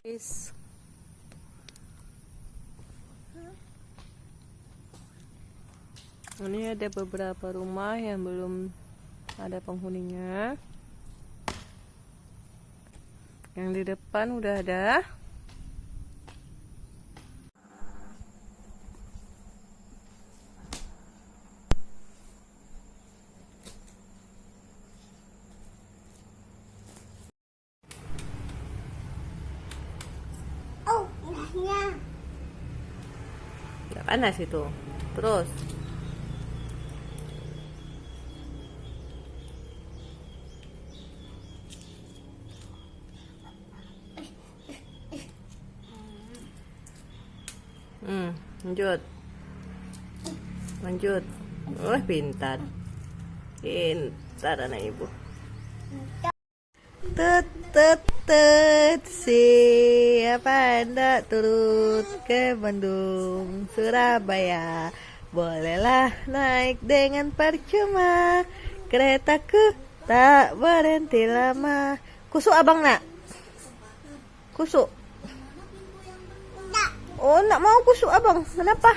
Guys, ini ada beberapa rumah yang belum ada penghuninya. Yang di depan udah ada. Udah panas itu. Terus lanjut. Lanjut. Wah, pintar. Pintar anak ibu. Tut, siapa hendak turut ke Bandung, Surabaya? Bolehlah naik dengan percuma, keretaku tak berhenti lama. Kusuk abang nak? Kusuk? Oh, nak mau kusuk abang? Kenapa?